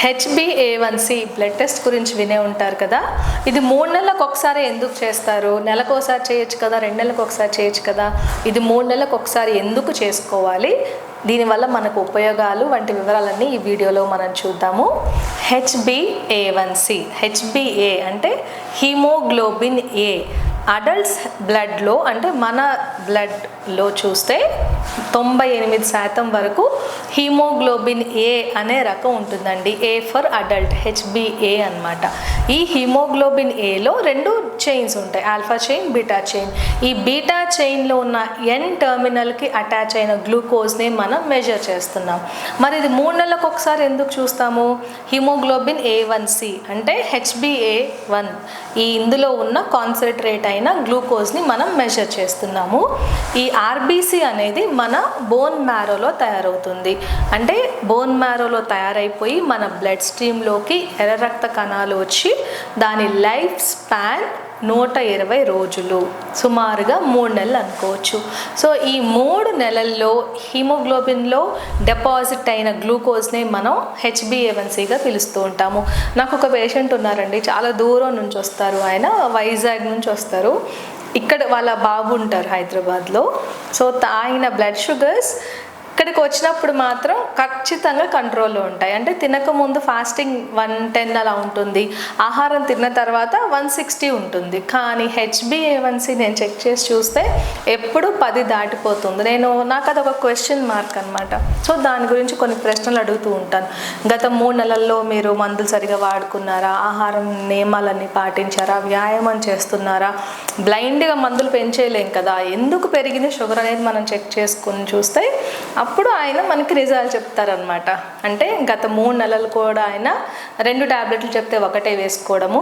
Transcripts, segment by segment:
హెచ్బిఏవన్సి blood test గురించి వినే ఉంటారు కదా. ఇది 3 నెలలకు ఒకసారి ఎందుకు చేస్తారు? నెలకు ఒకసారి చేయొచ్చు కదా, 2 నెలలకు ఒకసారి చేయొచ్చు కదా. ఇది 3 నెలలకు ఒకసారి ఎందుకు చేసుకోవాలి, దీనివల్ల మనకు ఉపయోగాలు వంటి వివరాలన్నీ ఈ వీడియోలో మనం చూద్దాము. హెచ్బిఏవన్సి, హెచ్బిఏ అంటే హిమోగ్లోబిన్ ఏ. అడల్ట్స్ బ్లడ్లో అంటే మన బ్లడ్లో చూస్తే 98% వరకు హీమోగ్లోబిన్ ఏ అనే రకం ఉంటుందండి. ఏ ఫర్ అడల్ట్, హెచ్బిఏ అన్నమాట. ఈ హీమోగ్లోబిన్ ఏలో 2 చైన్స్ ఉంటాయి, ఆల్ఫా చైన్, బీటా చైన్. ఈ బీటా చైన్లో ఉన్న ఎన్ టర్మినల్కి అటాచ్ అయిన గ్లూకోజ్ని మనం మెజర్ చేస్తున్నాం. మరి ఇది 3 నెలలకు ఒకసారి ఎందుకు చూస్తాము? హిమోగ్లోబిన్ A1C అంటే హెచ్బిఏ1, ఈ ఇందులో ఉన్న కాన్సన్ట్రేట్ అయిన గ్లూకోజ్ని మనం మెజర్ చేస్తున్నాము. ఈ ఆర్బీసీ అనేది మన బోన్ మ్యారోలో తయారవుతుంది. అంటే బోన్ మ్యారోలో తయారైపోయి మన బ్లడ్ స్ట్రీమ్లోకి ఎర్ర రక్త కణాలు వచ్చి దాని లైఫ్ స్పాన్ 120 రోజులు, సుమారుగా 3 నెలలు అనుకోవచ్చు. సో ఈ 3 నెలల్లో హిమోగ్లోబిన్లో డిపాజిట్ అయిన గ్లూకోజ్ని మనం హెచ్బిఏవన్సీగా పిలుస్తూ ఉంటాము. నాకు ఒక పేషెంట్ ఉన్నారండి, చాలా దూరం నుంచి వస్తారు. ఆయన వైజాగ్ నుంచి వస్తారు. ఇక్కడ వాళ్ళ బాబు ఉంటారు హైదరాబాద్లో. సో ఆయన బ్లడ్ షుగర్స్ ఇక్కడికి వచ్చినప్పుడు మాత్రం ఖచ్చితంగా కంట్రోల్లో ఉంటాయి. అంటే తినకముందు ఫాస్టింగ్ 110 అలా ఉంటుంది, ఆహారం తిన్న తర్వాత 160 ఉంటుంది. కానీ హెచ్బిఏవన్సీ నేను చెక్ చేసి చూస్తే ఎప్పుడు 10 దాటిపోతుంది. నాకు అదొక క్వశ్చన్ మార్క్ అనమాట. సో దాని గురించి కొన్ని ప్రశ్నలు అడుగుతూ ఉంటాను. గత 3 నెలల్లో మీరు మందులు సరిగా వాడుకున్నారా, ఆహారం నియమాలన్నీ పాటించారా, వ్యాయామం చేస్తున్నారా? బ్లైండ్గా మందులు పెంచేయలేం కదా. ఎందుకు పెరిగింది షుగర్ అనేది మనం చెక్ చేసుకుని చూస్తే అప్పుడు ఆయన మనకి రిజల్ట్ చెప్తారనమాట. అంటే గత 3 నెలలు కూడా ఆయన 2 టాబ్లెట్లు చెప్తే ఒకటే వేసుకోవడము,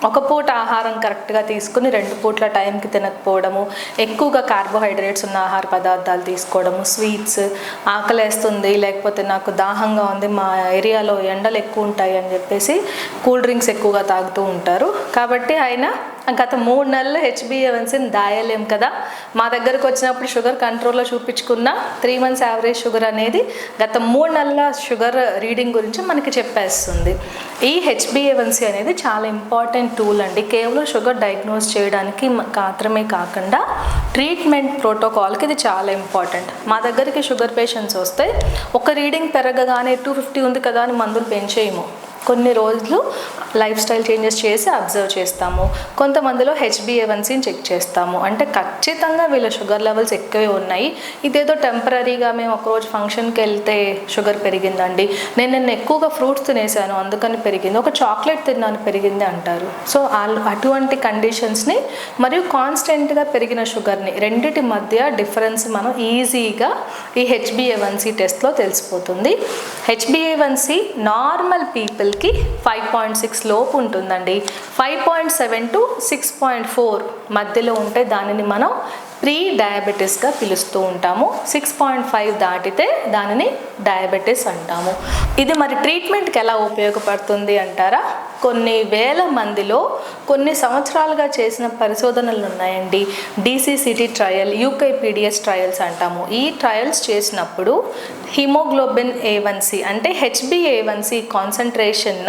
ఒక పూట ఆహారం కరెక్ట్గా తీసుకుని 2 పూట్ల టైంకి తినకపోవడము, ఎక్కువగా కార్బోహైడ్రేట్స్ ఉన్న ఆహార పదార్థాలు తీసుకోవడము, స్వీట్స్, ఆకలేస్తుంది లేకపోతే నాకు దాహంగా ఉంది, మా ఏరియాలో ఎండలు ఎక్కువ ఉంటాయి అని చెప్పేసి కూల్ డ్రింక్స్ ఎక్కువగా తాగుతూ ఉంటారు. కాబట్టి ఆయన గత 3 నెలలు హెచ్బిఏవన్సీని దాయలేం కదా. మా దగ్గరకు వచ్చినప్పుడు షుగర్ కంట్రోల్లో చూపించుకున్న 3 మంత్స్ యావరేజ్ షుగర్ అనేది గత 3 నెలల షుగర్ రీడింగ్ గురించి మనకి చెప్పేస్తుంది. ఈ హెచ్బిఏవన్సీ అనేది చాలా ఇంపార్టెంట్ టూల్ అండి. కేవలం షుగర్ డయాగ్నోస్ చేయడానికి మాత్రమే కాకుండా ట్రీట్మెంట్ ప్రోటోకాల్కి ఇది చాలా ఇంపార్టెంట్. మా దగ్గరికి షుగర్ పేషెంట్స్ వస్తే ఒక రీడింగ్ పెరగగానే 250 ఉంది కదా అని మందులు పెంచేయము. కొన్ని రోజులు లైఫ్ స్టైల్ చేంజెస్ చేసి అబ్జర్వ్ చేస్తాము. కొంతమందిలో హెచ్బిఏవన్సీని చెక్ చేస్తాము. అంటే ఖచ్చితంగా వీళ్ళ షుగర్ లెవెల్స్ ఎక్కువే ఉన్నాయి, ఇదేదో టెంపరీగా మేము ఒకరోజు ఫంక్షన్కి వెళ్తే షుగర్ పెరిగిందండి, నేను ఎక్కువగా ఫ్రూట్స్ తినేసాను అందుకని పెరిగింది, ఒక చాక్లెట్ తిన్నాను పెరిగింది అంటారు. సో అటువంటి కండిషన్స్ని మరియు కాన్స్టెంట్గా పెరిగిన షుగర్ని రెండిటి మధ్య డిఫరెన్స్ మనం ఈజీగా ఈ హెచ్బిఏవన్సీ టెస్ట్లో తెలిసిపోతుంది. హెచ్బిఏవన్సీ నార్మల్ పీపుల్ 5.6 లోపు ఉంటుందండి. 5.7 to 6.4 మధ్యలో ఉంటే దానిని మనం ప్రీ డయాబెటీస్గా పిలుస్తూ ఉంటాము. 6.5 దాటితే దానిని డయాబెటీస్ అంటాము. ఇది మరి ట్రీట్మెంట్కి ఎలా ఉపయోగపడుతుంది అంటారా? కొన్ని వేల మందిలో కొన్ని సంవత్సరాలుగా చేసిన పరిశోధనలు ఉన్నాయండి. DCCT ట్రయల్, UKPDS ట్రయల్స్ అంటాము. ఈ ట్రయల్స్ చేసినప్పుడు హిమోగ్లోబిన్ A1C అంటే హెచ్బిఏవన్సీ కాన్సన్ట్రేషన్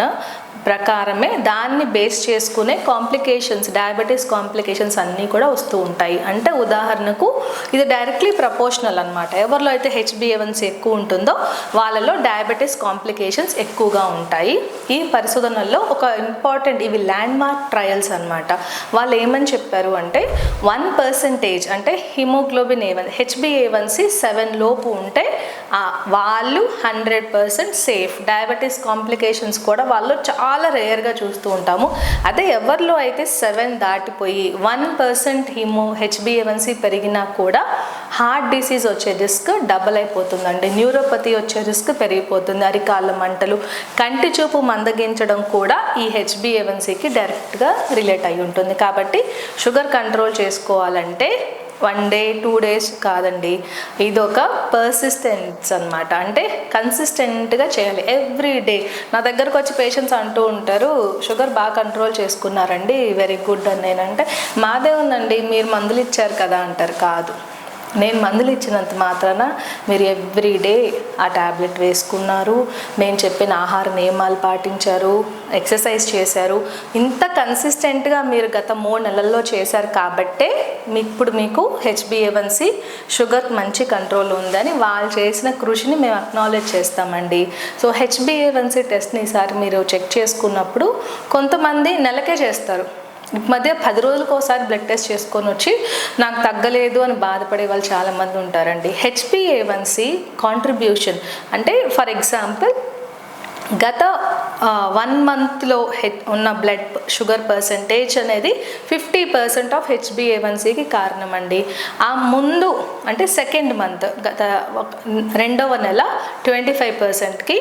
ప్రకారమే దాన్ని బేస్ చేసుకునే కాంప్లికేషన్స్, డయాబెటీస్ కాంప్లికేషన్స్ అన్నీ కూడా వస్తూ ఉంటాయి. అంటే ఉదాహరణకు ఇది డైరెక్ట్లీ ప్రపోర్షనల్ అనమాట. ఎవరిలో అయితే హెచ్బిఏవన్సీ ఎక్కువ ఉంటుందో వాళ్ళలో డయాబెటీస్ కాంప్లికేషన్స్ ఎక్కువగా ఉంటాయి. ఈ పరిశోధనల్లో ఒక ఇంపార్టెంట్, ఇవి ల్యాండ్ మార్క్ ట్రయల్స్ అనమాట. వాళ్ళు ఏమని చెప్పారు అంటే 1% అంటే హిమోగ్లోబిన్ A1 హెచ్బిఏవన్సీ 7 లోపు ఉంటే వాళ్ళు 100% సేఫ్. డయాబెటీస్ కాంప్లికేషన్స్ కూడా వాళ్ళు చాలా రేర్గా చూస్తూ ఉంటాము. అదే ఎవరిలో అయితే 7 దాటిపోయి 1% హెచ్బిఏవన్సీ పెరిగినా కూడా హార్ట్ డిసీజ్ వచ్చే రిస్క్ డబల్ అయిపోతుందండి. న్యూరోపతి వచ్చే రిస్క్ పెరిగిపోతుంది. అరికాళ్ళ మంటలు, కంటి చూపు మందగించడం కూడా ఈ హెచ్బిఏవన్సీకి డైరెక్ట్గా రిలేట్ అయి ఉంటుంది. కాబట్టి షుగర్ కంట్రోల్ చేసుకోవాలంటే 1 day 2 days కాదండి, ఇది ఒక పర్సిస్టెన్స్ అనమాట. అంటే కన్సిస్టెంట్గా చేయాలి ఎవ్రీ డే. నా దగ్గరకు వచ్చి పేషెంట్స్ అంటూ ఉంటారు, షుగర్ బాగా కంట్రోల్ చేసుకున్నారండి, వెరీ గుడ్ అని. నేనంటే మాదే ఉందండి, మీరు మందులు ఇచ్చారు కదా అంటారు. కాదు, నేను మందులు ఇచ్చినంత మాత్రాన మీరు ఎవ్రీడే ఆ ట్యాబ్లెట్ వేసుకున్నారు, నేను చెప్పిన ఆహార నియమాలు పాటించారు, ఎక్సర్సైజ్ చేశారు, ఇంత కన్సిస్టెంట్గా మీరు గత 3 నెలల్లో చేశారు కాబట్టే ఇప్పుడు మీకు HbA1c షుగర్ మంచి కంట్రోల్ ఉందని వాళ్ళు చేసిన కృషిని మేము అక్నాలెడ్జ్ చేస్తామండి. సో HbA1c టెస్ట్ని ఈసారి మీరు చెక్ చేసుకున్నప్పుడు కొంతమంది నెలకే చేస్తారు, ఈ మధ్య 10 రోజులకు ఒకసారి బ్లడ్ టెస్ట్ చేసుకొని వచ్చి నాకు తగ్గలేదు అని బాధపడే వాళ్ళు చాలామంది ఉంటారండి. HbA1c కాంట్రిబ్యూషన్ అంటే ఫర్ ఎగ్జాంపుల్ గత 1 మంత్లో ఉన్న బ్లడ్ షుగర్ పర్సంటేజ్ అనేది 50% ఆఫ్ HbA1cకి కారణం అండి. ఆ ముందు అంటే సెకండ్ మంత్ గత 2వ నెల 25%కి,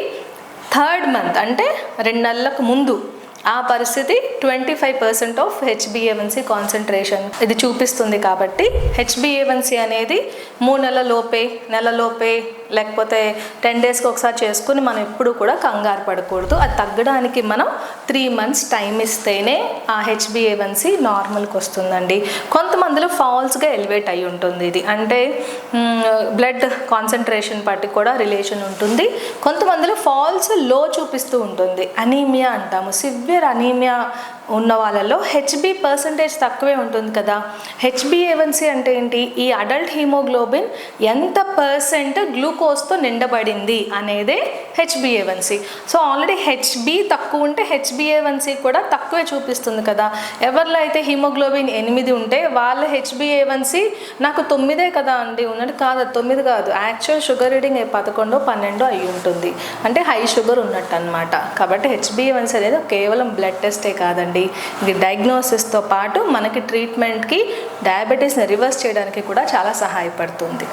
3rd మంత్ అంటే 2 నెలలకు ముందు ఆ పరిస్థితి 25% ఆఫ్ HbA1c కాన్సన్ట్రేషన్ ఇది చూపిస్తుంది. కాబట్టి HbA1c అనేది 3 నెలలోపే లేకపోతే 10 డేస్కి ఒకసారి చేసుకుని మనం ఎప్పుడు కూడా కంగారు పడకూడదు. అది తగ్గడానికి మనం 3 మంత్స్ టైం ఇస్తేనే ఆ HbA1c నార్మల్కి వస్తుందండి. కొంతమందిలో ఫాల్స్గా ఎలివేట్ అయి ఉంటుంది, ఇది అంటే బ్లడ్ కాన్సన్ట్రేషన్ బట్టి కూడా రిలేషన్ ఉంటుంది. కొంతమందిలో ఫాల్స్ లో చూపిస్తూ ఉంటుంది, అనీమియా అంటాము. సివియర్ అనీమియా ఉన్న వాళ్ళలో Hb పర్సంటేజ్ తక్కువే ఉంటుంది కదా. HbA1c అంటే ఏంటి, ఈ అడల్ట్ హీమోగ్లోబిన్ ఎంత పర్సెంట్ గ్లూకోజ్తో నిండబడింది అనేదే HbA1c. సో ఆల్రెడీ Hb తక్కువ ఉంటే HbA1c కూడా తక్కువే చూపిస్తుంది కదా. ఎవరిలో అయితే హీమోగ్లోబిన్ 8 ఉంటే వాళ్ళ HbA1c నాకు 9 కదా అండి ఉన్నట్టు కాదు, 9 కాదు, యాక్చువల్ షుగర్ రీడింగ్ 11, 12 అయి ఉంటుంది, అంటే హై షుగర్ ఉన్నట్టు అనమాట. కాబట్టి HbA1c అనేది కేవలం బ్లడ్ టెస్టే కాదండి, ఇది డయాగ్నోసిస్తో పాటు మనకి ట్రీట్మెంట్కి, డయాబెటీస్ని రివర్స్ చేయడానికి కూడా చాలా సహాయపడుతుంది.